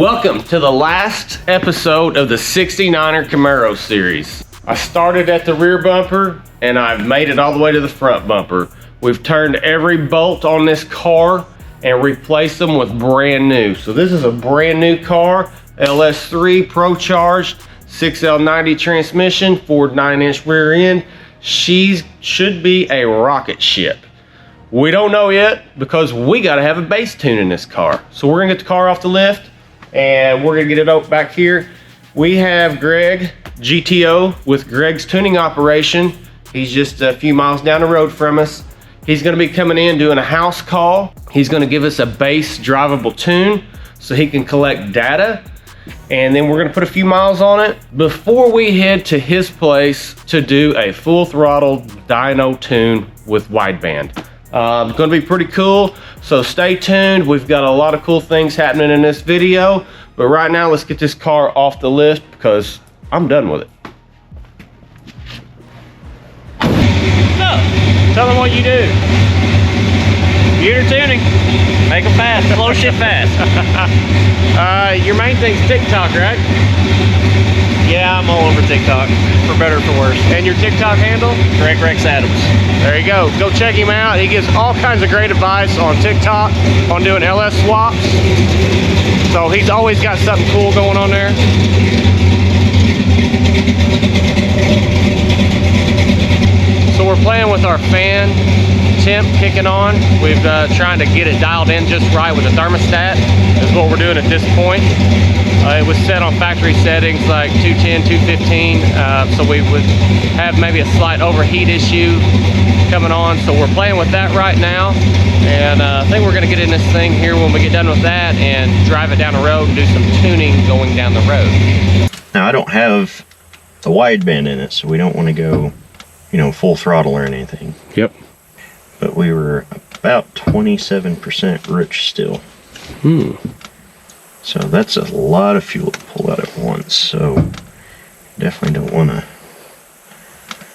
Welcome to the last episode of the 69er Camaro series. I started at the rear bumper and I've made it all the way to the front bumper. We've turned every bolt on this car and replaced them with brand new. So this is a brand new car, LS3 ProCharged, 6L90 transmission, Ford 9-inch rear end. She should be a rocket ship. We don't know yet because we gotta have a base tune in this car. So we're gonna get the car off the lift and we're gonna get it out back here. We have Greg, GTO, with Greg's tuning operation. He's just a few miles down the road from us. He's gonna be coming in doing a house call. He's gonna give us a base drivable tune so he can collect data. And then we're gonna put a few miles on it before we head to his place to do a full throttle dyno tune with wideband. It's gonna be pretty cool, so stay tuned. We've got a lot of cool things happening in this video, but right now let's get this car off the lift because I'm done with it. So, tell them what you do. Computer tuning, make them fast, slow shit fast. Your main thing's TikTok, right? Yeah, I'm all over TikTok, for better or for worse. And your TikTok handle? Greg Rex Adams. There you go. Go check him out. He gives all kinds of great advice on TikTok on doing LS swaps. So he's always got something cool going on there. So we're playing with our fan temp kicking on. We've trying to get it dialed in just right with the thermostat is what we're doing at this point. It was set on factory settings like 210, 215, so we would have maybe a slight overheat issue coming on. So we're playing with that right now, and I think we're gonna get in this thing here when we get done with that and drive it down the road and do some tuning going down the road. Now I don't have the wideband in it, so we don't want to go, you know, full throttle or anything. Yep. But we were about 27% rich still. So that's a lot of fuel to pull out at once, so definitely don't want to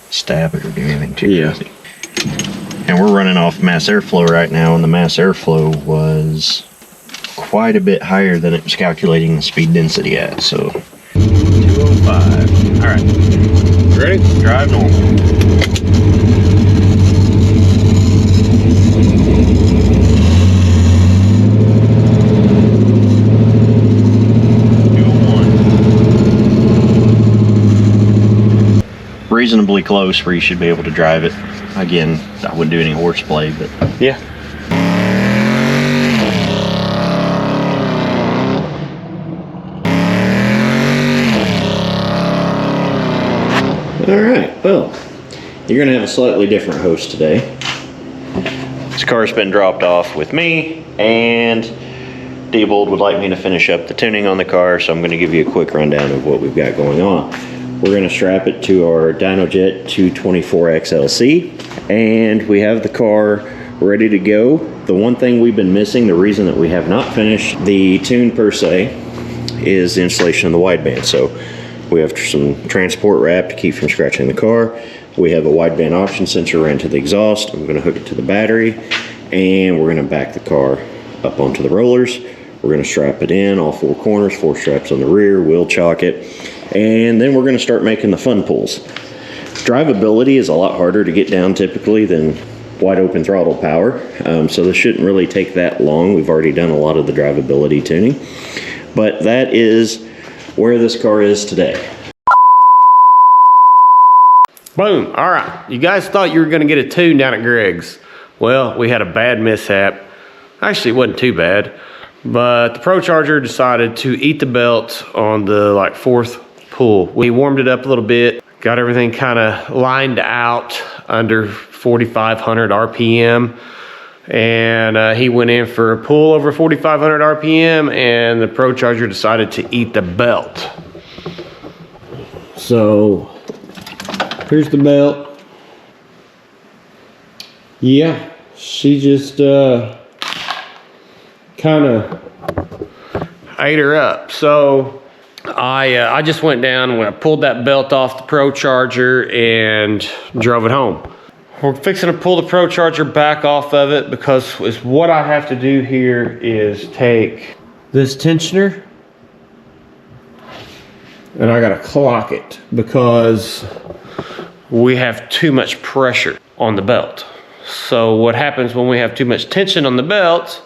stab it or do anything too crazy. And we're running off mass airflow right now, and the mass airflow was quite a bit higher than it was calculating the speed density at, so 205. All right, Ready? drive normal. Reasonably close where you should be able to drive it. Again, I wouldn't do any horseplay, but yeah. Alright, well, you're gonna have a slightly different host today. This car's been dropped off with me, and Diebold would like me to finish up the tuning on the car, so I'm gonna give you a quick rundown of what we've got going on. We're going to strap it to our Dynojet 224XLC, and we have the car ready to go. The one thing we've been missing, the reason that we have not finished the tune per se, is the installation of the wideband. So we have some transport wrap to keep from scratching the car. We have a wideband option sensor ran to the exhaust. I'm going to hook it to the battery, and we're going to back the car up onto the rollers. We're going to strap it in, all four corners, 4 straps on the rear, wheel chock it, and then we're going to start making the fun pulls. Drivability is a lot harder to get down typically than wide open throttle power, so this shouldn't really take that long. We've already done a lot of the drivability tuning, but that is where this car is today. Boom. All right. You guys thought you were going to get a tune down at Greg's. Well, we had a bad mishap. Actually, it wasn't too bad, but the ProCharger decided to eat the belt on the 4th pull. We warmed it up a little bit, got everything kind of lined out under 4,500 RPM, and he went in for a pull over 4,500 RPM, and the ProCharger decided to eat the belt. So here's the belt. Yeah, she just kind of ate her up. So I just went down and I pulled that belt off the ProCharger and drove it home. We're fixing to pull the ProCharger back off of it because what I have to do here is take this tensioner and I gotta clock it because we have too much pressure on the belt. So what happens when we have too much tension on the belt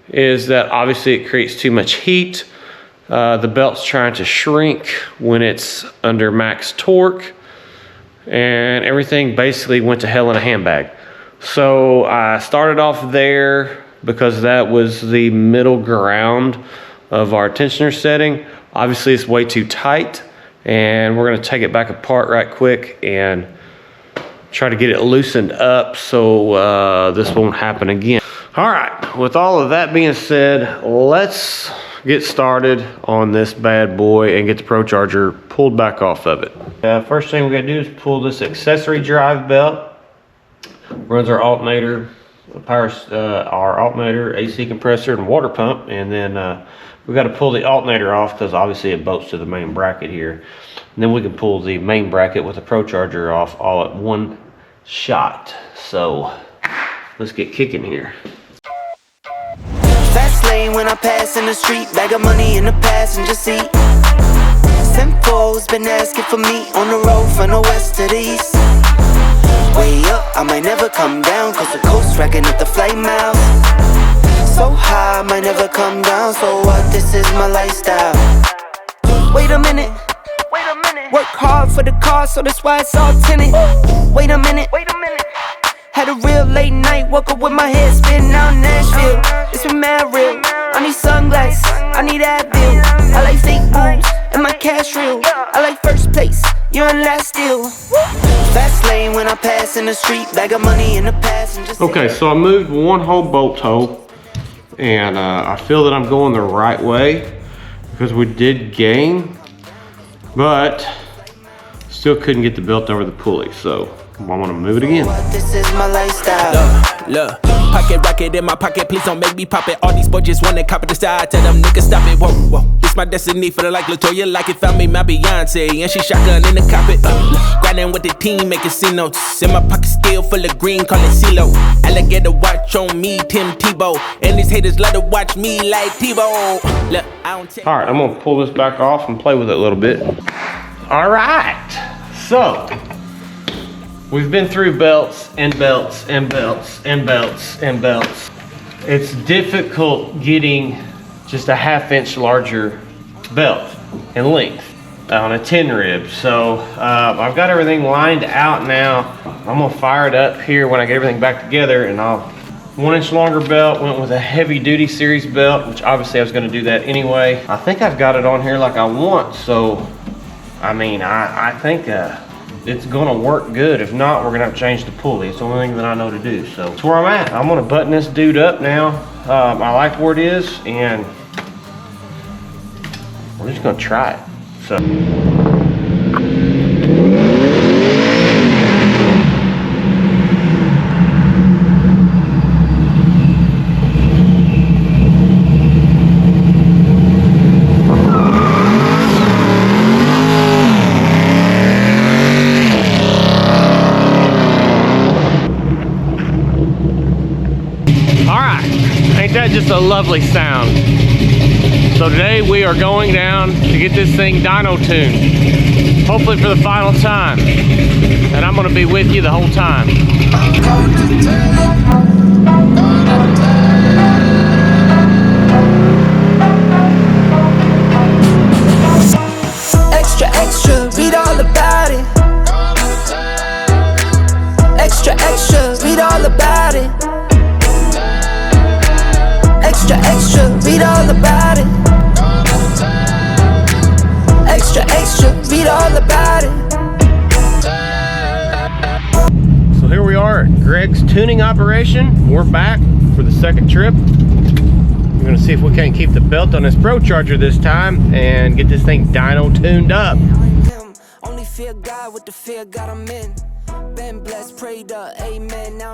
is that obviously it creates too much heat. The belt's trying to shrink when it's under max torque, and everything basically went to hell in a handbag. So I started off there because that was the middle ground of our tensioner setting. Obviously it's way too tight, and we're gonna take it back apart right quick and try to get it loosened up so this won't happen again. All right, with all of that being said, let's get started on this bad boy and get the ProCharger pulled back off of it. First thing we gotta do is pull this accessory drive belt. Runs our alternator, powers our alternator, AC compressor, and water pump. And then we got to pull the alternator off because obviously it bolts to the main bracket here. And then we can pull the main bracket with the ProCharger off all at one shot. So let's get kicking here. Fast lane when I pass in the street, bag of money in the passenger seat. Simcoe's been asking for me on the road from the west to the east. Way up, I might never come down, cause the coast racking up the flight miles. So high, I might never come down, so what, this is my lifestyle. Wait a minute, work hard for the car, so that's why it's all tinted. Wait a minute, had a real late night, woke up with my head spinning out Nashville. It's been mad real, I need sunglasses, I need Advil. I like fake boobs, and my cash real. I like first place, you're in last still. Fast lane when I pass in the street, bag of money in the passenger seat. Okay, so I moved one whole bolt hole, and I feel that I'm going the right way because we did gain, but still couldn't get the belt over the pulley, so I want to move it again. This is my lifestyle. Look, pocket rocket in my pocket, please don't make me pop it. All these boys just wanna copy the style, tell them niggas stop it. Whoa, it's my destiny, feeling like Latoya, like it found me my Beyonce, and she shotgun in the cockpit. Grinding with the team, making C notes. In my pocket still full of green, call it CeeLo. Alligator watch on me, Tim Tebow, and these haters love to watch me like Tebow. Look, I don't take. All right, I'm gonna pull this back off and play with it a little bit. All right, so we've been through belts and belts and belts and belts and belts. It's difficult getting just a 1/2 inch larger belt in length on a 10 rib. So I've got everything lined out now. I'm gonna fire it up here when I get everything back together, and I'll 1 inch longer belt, went with a heavy duty series belt, which obviously I was gonna do that anyway. I think I've got it on here like I want, so I mean, I think it's gonna work good. If not, we're gonna have to change the pulley. It's the only thing that I know to do. So that's where I'm at. I'm gonna button this dude up now. I like where it is, and we're just gonna try it. So. Just a lovely sound. So today we are going down to get this thing dyno tuned, hopefully for the final time, and I'm going to be with you the whole time. Extra, extra, read all about it. Extra, extra, read all about it. Extra, extra, read all about it. Extra, extra, read all about it. So here we are at Greg's tuning operation. We're back for the second trip. We're gonna see if we can't keep the belt on this ProCharger this time and get this thing dyno tuned up. Only fear God with the fear God I'm in. Been blessed, prayed up, amen. Now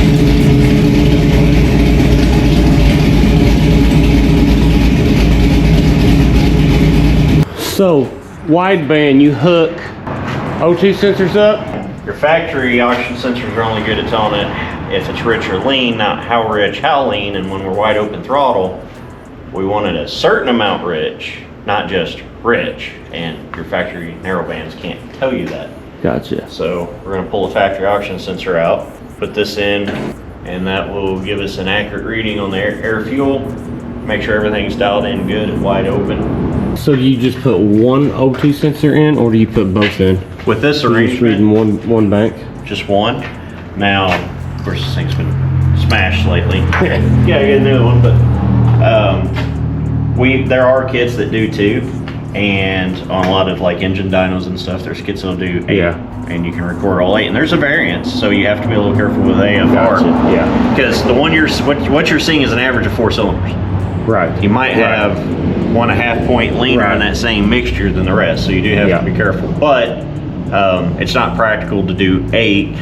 so, wideband, you hook O2 sensors up. Your factory oxygen sensors are only good at telling it if it's rich or lean, not how rich, how lean. And when we're wide open throttle, we want it a certain amount rich, not just rich, and your factory narrow bands can't tell you that. Gotcha. So we're going to pull the factory oxygen sensor out, put this in, and that will give us an accurate reading on the air fuel. Make sure everything's dialed in good and wide open. So do you just put one O2 sensor in, or do you put both in? With this You're just reading arrangement, one bank? just one. Now, of course, this thing's been smashed lately. Yeah, I got a new one, but there are kits that do two, and on a lot of like engine dynos and stuff, there's kits that'll do 8, and you can record all 8. And there's a variance, so you have to be a little careful with AFR. Gotcha. Yeah. Because the one what you're seeing is an average of 4 cylinders. Right. You might have 1.5 point leaner in that same mixture than the rest, so you do have to be careful. But it's not practical to do 8,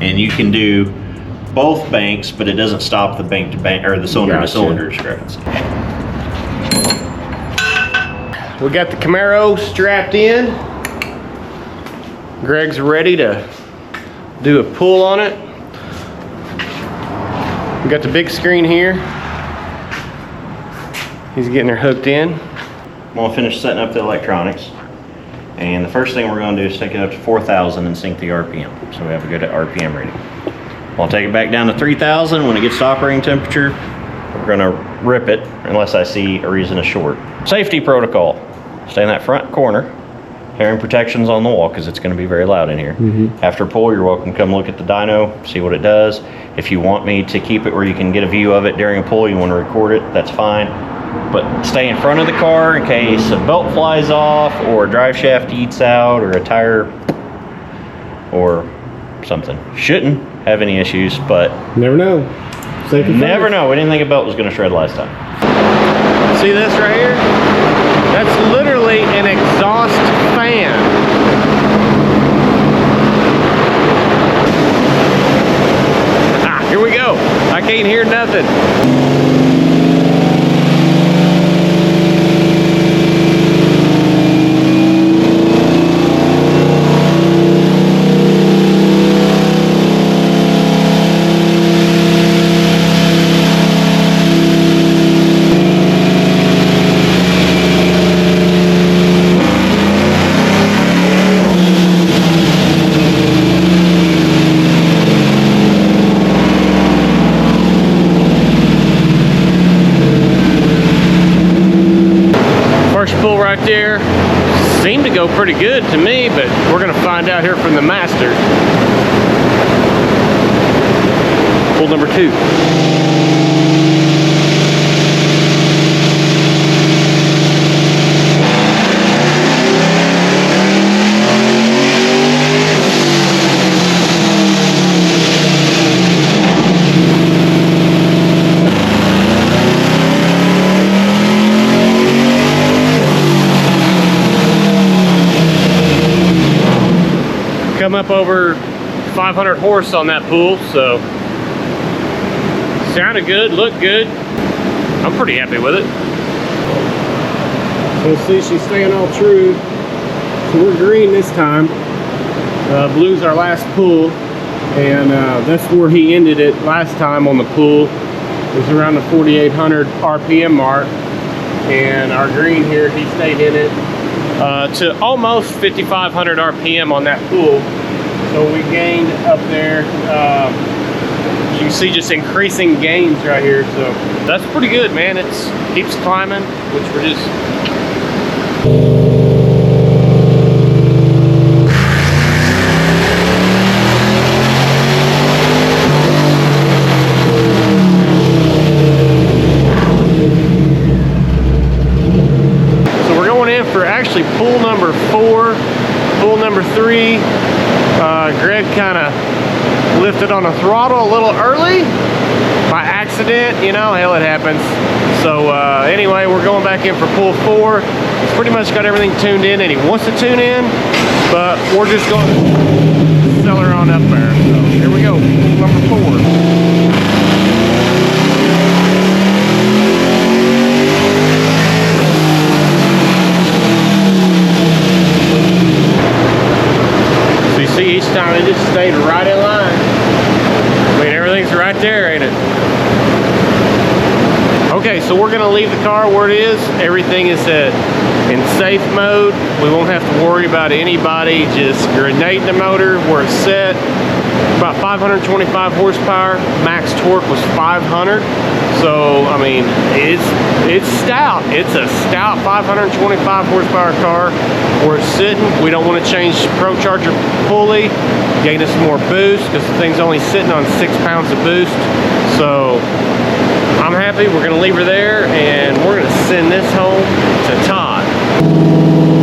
and you can do both banks, but it doesn't stop the bank to bank or the cylinder to cylinder discrepancy. We got the Camaro strapped in. Greg's ready to do a pull on it. We got the big screen here. He's getting her hooked in. I'm gonna finish setting up the electronics. And the first thing we're gonna do is take it up to 4,000 and sync the RPM. So we have a good RPM reading. I'll take it back down to 3,000. When it gets to operating temperature, we're gonna rip it unless I see a reason to short. Safety protocol. Stay in that front corner. Hearing protection's on the wall because it's gonna be very loud in here. After pull, you're welcome to come look at the dyno, see what it does. If you want me to keep it where you can get a view of it during a pull, you wanna record it, that's fine. But stay in front of the car in case a belt flies off or a drive shaft eats out or a tire or something. Shouldn't have any issues, but Never know. Safety never know. We didn't think a belt was going to shred last time. See this right here? That's literally an exhaust fan. Here we go. I can't hear nothing. There seemed to go pretty good to me, but we're gonna find out here from the master. Pull number 2. Come up over 500 horse on that pool, so sounded good, looked good. I'm pretty happy with it. So see, she's staying all true. So we're green this time. Blue's our last pull, and that's where he ended it last time on the pool. It was around the 4,800 RPM mark, and our green here, he stayed in it to almost 5,500 RPM on that pool. So we gained up there. You can see just increasing gains right here. So that's pretty good, man. It keeps climbing, which we're just. So we're going in for actually pull number 4, pull number 3. Greg kind of lifted on the throttle a little early by accident, you know, hell, it happens. So anyway, we're going back in for pull 4. He's pretty much got everything tuned in and he wants to tune in, but we're just going to sell her on up there. So here we go, pull number 4. See, each time it just stayed right in line. I mean, everything's right there, ain't it? Okay, so we're gonna leave the car where it is. Everything is at In safe mode, we won't have to worry about anybody just grenading the motor where it's set. About 525 horsepower, max torque was 500. So, I mean, it's stout. It's a stout 525 horsepower car where it's sitting. We don't want to change ProCharger pulley, gain us more boost because the thing's only sitting on 6 pounds of boost. So, I'm happy. We're going to leave her there and we're going to send this home to Todd.